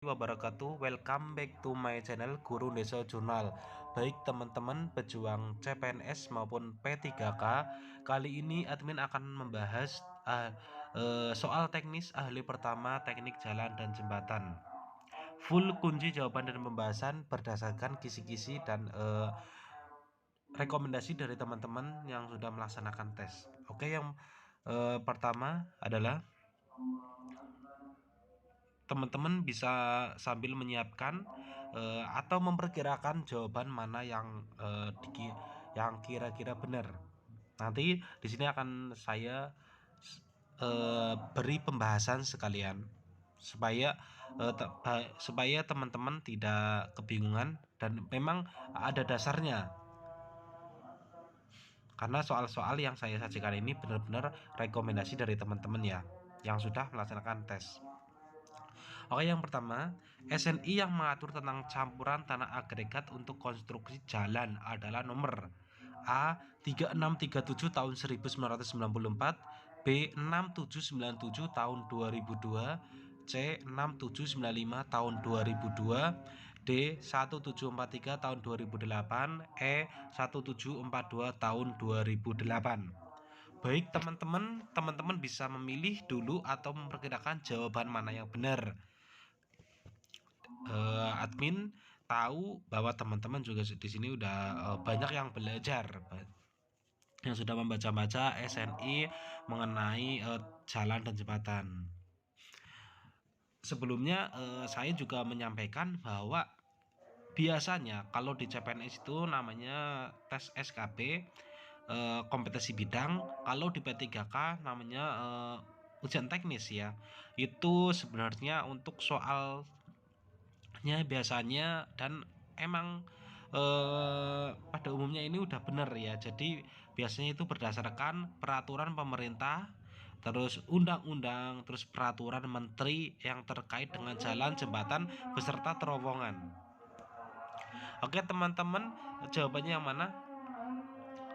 Wabarakatuh. Welcome back to my channel Guru Desa Jurnal. Baik teman-teman pejuang CPNS maupun P3K, kali ini admin akan membahas soal teknis ahli pertama teknik jalan dan jembatan. Full kunci jawaban dan pembahasan berdasarkan kisi-kisi dan rekomendasi dari teman-teman yang sudah melaksanakan tes. Oke, yang pertama adalah teman-teman bisa sambil menyiapkan atau memperkirakan jawaban mana yang kira-kira benar. Nanti di sini akan saya beri pembahasan sekalian supaya supaya teman-teman tidak kebingungan dan memang ada dasarnya. Karena soal-soal yang saya sajikan ini benar-benar rekomendasi dari teman-teman ya yang sudah melaksanakan tes. Oke, yang pertama, SNI yang mengatur tentang campuran tanah agregat untuk konstruksi jalan adalah nomor A 3637 tahun 1994, B 6797 tahun 2002, C 6795 tahun 2002, D 1743 tahun 2008, E 1742 tahun 2008. Baik teman-teman bisa memilih dulu atau memperkirakan jawaban mana yang benar. Admin tahu bahwa teman-teman juga di sini udah banyak yang belajar, yang sudah membaca-baca SNI mengenai jalan dan jembatan. Sebelumnya saya juga menyampaikan bahwa biasanya kalau di CPNS itu namanya tes SKB, kompetensi bidang. Kalau di P3K namanya ujian teknis ya. Itu sebenarnya untuk soal biasanya dan emang pada umumnya ini udah bener ya. Jadi biasanya itu berdasarkan peraturan pemerintah, terus undang-undang, terus peraturan menteri yang terkait dengan jalan, jembatan beserta terowongan. Oke teman-teman, jawabannya yang mana?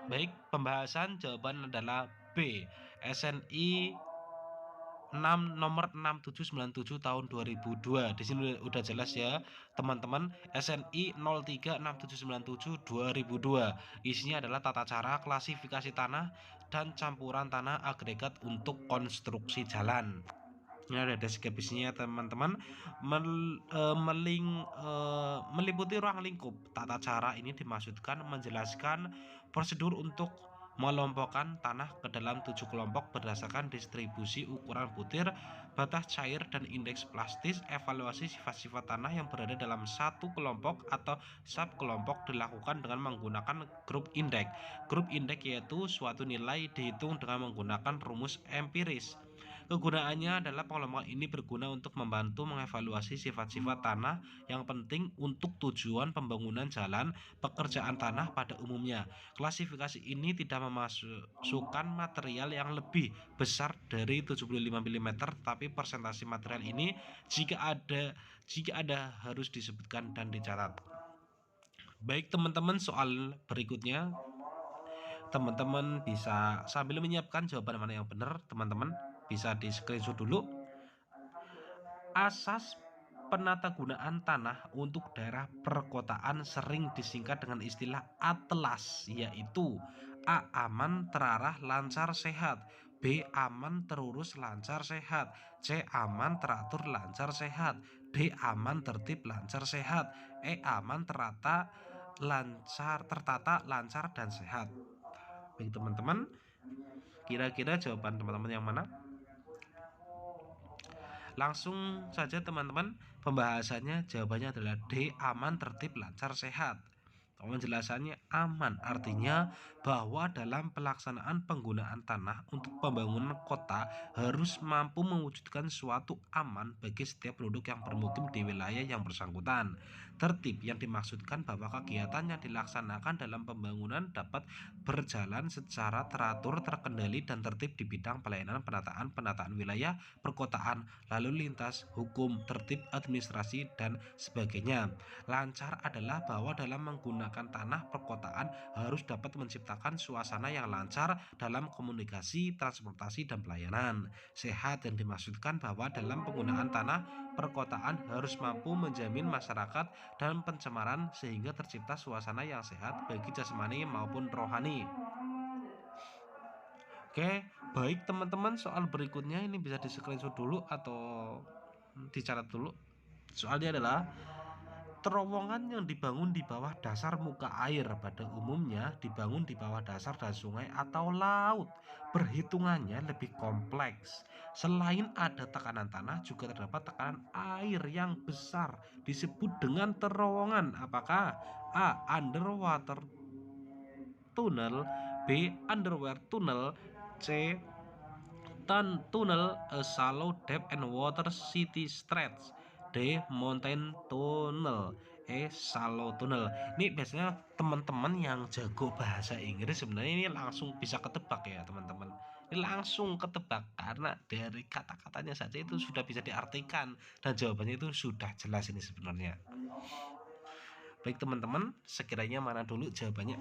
Baik, pembahasan jawaban adalah B. SNI nomor 6797 tahun 2002. Di sini udah jelas ya, teman-teman. SNI 036797 2002. Isinya adalah tata cara klasifikasi tanah dan campuran tanah agregat untuk konstruksi jalan. Ini ada deskripsinya teman-teman. Meliputi ruang lingkup. Tata cara ini dimaksudkan menjelaskan prosedur untuk melompokkan tanah ke dalam 7 kelompok berdasarkan distribusi ukuran butir, batas cair, dan indeks plastis. Evaluasi sifat-sifat tanah yang berada dalam satu kelompok atau subkelompok dilakukan dengan menggunakan grup indeks. Grup indeks yaitu suatu nilai dihitung dengan menggunakan rumus empiris. Kegunaannya adalah pengelompokan ini berguna untuk membantu mengevaluasi sifat-sifat tanah yang penting untuk tujuan pembangunan jalan, pekerjaan tanah pada umumnya. Klasifikasi ini tidak memasukkan material yang lebih besar dari 75 mm, tapi persentase material ini jika ada harus disebutkan dan dicatat. Baik teman-teman, soal berikutnya teman-teman bisa sambil menyiapkan jawaban mana yang benar, teman-teman bisa di screenshot dulu. Asas penatagunaan tanah untuk daerah perkotaan sering disingkat dengan istilah ATLAS, yaitu A. Aman, terarah, lancar, sehat, B. Aman, terurus, lancar, sehat, C. Aman, teratur, lancar, sehat, D. Aman, tertib, lancar, sehat, E. Aman, tertata, lancar, dan sehat. Baik teman-teman, kira-kira jawaban teman-teman yang mana? Langsung saja teman-teman, pembahasannya jawabannya adalah D. Aman, tertib, lancar, sehat. Penjelasannya aman artinya bahwa dalam pelaksanaan penggunaan tanah untuk pembangunan kota harus mampu mewujudkan suatu aman bagi setiap penduduk yang bermukim di wilayah yang bersangkutan. Tertib yang dimaksudkan bahwa kegiatan yang dilaksanakan dalam pembangunan dapat berjalan secara teratur, terkendali, dan tertib di bidang pelayanan penataan wilayah, perkotaan, lalu lintas, hukum, tertib, administrasi, dan sebagainya. Lancar adalah bahwa dalam menggunakan menggunakan tanah perkotaan harus dapat menciptakan suasana yang lancar dalam komunikasi, transportasi, dan pelayanan. Sehat yang dimaksudkan bahwa dalam penggunaan tanah perkotaan harus mampu menjamin masyarakat dan pencemaran sehingga tercipta suasana yang sehat bagi jasmani maupun rohani. Oke, baik teman-teman, soal berikutnya ini bisa di-screenshot dulu atau dicatat dulu. Soalnya adalah terowongan yang dibangun di bawah dasar muka air pada umumnya dibangun di bawah dasar dan sungai atau laut. Perhitungannya lebih kompleks. Selain ada tekanan tanah, juga terdapat tekanan air yang besar disebut dengan terowongan. Apakah A. Underwater tunnel, B. Underwater tunnel, C. Tunnel, a shallow depth and water city stretch, D. Mountain tunnel, E. Shallow tunnel. Ini biasanya teman-teman yang jago bahasa Inggris sebenarnya ini langsung bisa ketebak ya teman-teman. Ini langsung ketebak karena dari kata-katanya saja itu sudah bisa diartikan dan jawabannya itu sudah jelas ini sebenarnya. Baik teman-teman, sekiranya mana dulu jawabannya?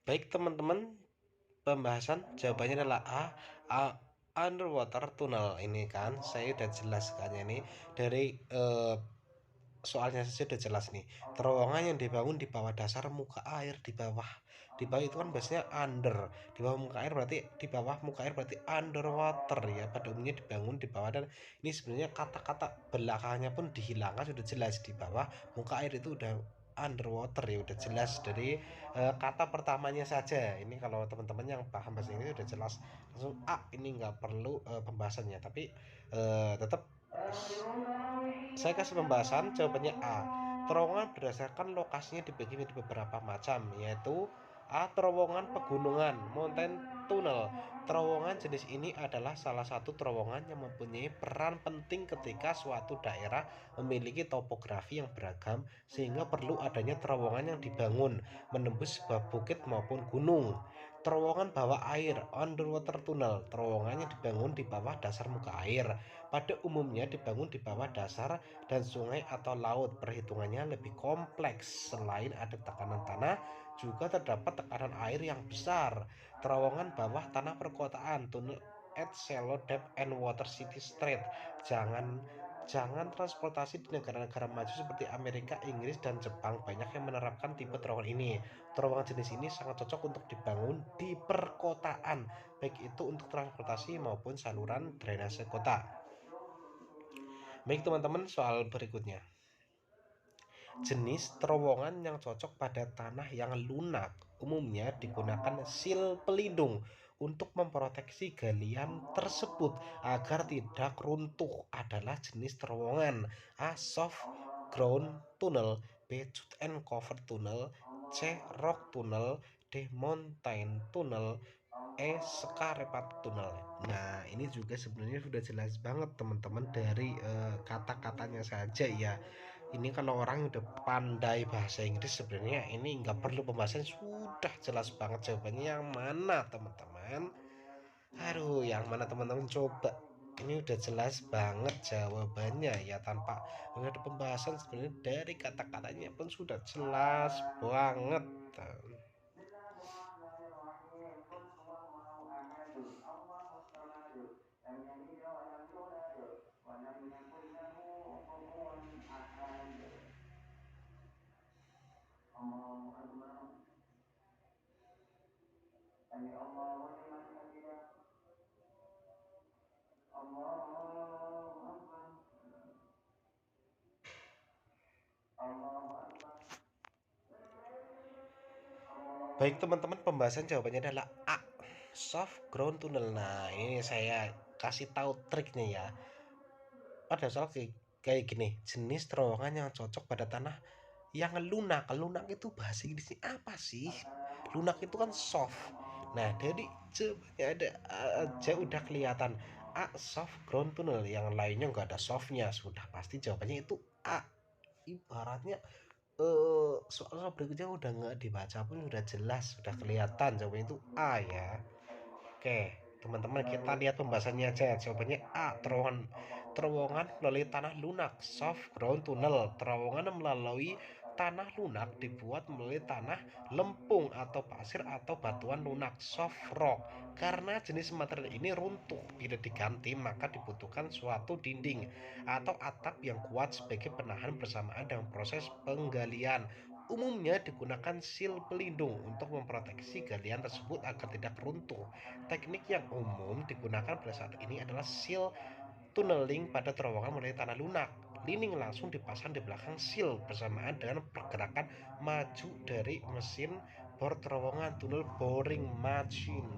Baik teman-teman, pembahasan jawabannya adalah A, underwater tunnel. Ini kan saya udah jelaskan ini dari soalnya saja udah jelas nih. Terowongan yang dibangun di bawah dasar muka air, di bawah itu kan biasanya under, di bawah muka air berarti di bawah muka air berarti underwater ya, pada umumnya dibangun di bawah. Dan ini sebenarnya kata-kata belakangnya pun dihilangkan, sudah jelas di bawah muka air itu udah underwater ya, udah jelas dari kata pertamanya saja. Ini kalau teman-teman yang paham bahasa ini udah jelas langsung ini nggak perlu pembahasannya, tapi tetap saya kasih pembahasan. Jawabannya A. Terowongan berdasarkan lokasinya dibagi menjadi beberapa macam, yaitu A. Terowongan pegunungan, mountain tunnel. Terowongan jenis ini adalah salah satu terowongan yang mempunyai peran penting ketika suatu daerah memiliki topografi yang beragam sehingga perlu adanya terowongan yang dibangun menembus sebuah bukit maupun gunung. Terowongan bawah air, underwater tunnel. Terowongan yang dibangun di bawah dasar muka air pada umumnya dibangun di bawah dasar dan sungai atau laut. Perhitungannya lebih kompleks. Selain ada tekanan tanah, juga terdapat tekanan air yang besar. Terowongan bawah tanah perkotaan, tunnel at shallow depth and water city street. Jangan transportasi di negara-negara maju seperti Amerika, Inggris, dan Jepang banyak yang menerapkan tipe terowongan ini. Terowongan jenis ini sangat cocok untuk dibangun di perkotaan, baik itu untuk transportasi maupun saluran drainase kota. Baik teman-teman, soal berikutnya. Jenis terowongan yang cocok pada tanah yang lunak umumnya digunakan sil pelindung untuk memproteksi galian tersebut agar tidak runtuh adalah jenis terowongan A. Soft ground tunnel, B. Cut and cover tunnel, C. Rock tunnel, D. Mountain tunnel, E. Scarpa tunnel. Nah, ini juga sebenarnya sudah jelas banget teman-teman dari kata-katanya saja ya. Ini kalau orang udah pandai bahasa Inggris sebenarnya ini nggak perlu pembahasan, sudah jelas banget jawabannya yang mana teman-teman. Aduh, yang mana teman-teman coba. Ini udah jelas banget jawabannya ya, tanpa ada pembahasan sebenarnya dari kata-katanya pun sudah jelas banget. Baik teman-teman, pembahasan jawabannya adalah A, soft ground tunnel. Nah, ini saya kasih tahu triknya ya. Pada soal kayak gini, jenis terowongan yang cocok pada tanah yang lunak. Lunak itu bahasa Inggrisnya apa sih? Lunak itu kan soft. Nah, dari jawabannya ada aja udah kelihatan A, soft ground tunnel. Yang lainnya nggak ada softnya, sudah pasti jawabannya itu A. Ibaratnya soal berikutnya udah nggak dibaca pun udah jelas, udah kelihatan jawabannya itu A ya. Oke, teman-teman kita lihat pembahasannya aja. Jawabannya A, terowongan melalui tanah lunak, soft ground tunnel. Terowongan melalui tanah lunak dibuat melalui tanah lempung atau pasir atau batuan lunak, soft rock. Karena jenis material ini runtuh, bila diganti maka dibutuhkan suatu dinding atau atap yang kuat sebagai penahan bersamaan dengan proses penggalian. Umumnya digunakan sil pelindung untuk memproteksi galian tersebut agar tidak runtuh. Teknik yang umum digunakan pada saat ini adalah seal tunneling pada terowongan melalui tanah lunak. Lining langsung dipasang di belakang seal bersamaan dengan pergerakan maju dari mesin bor terowongan, tunnel boring machine.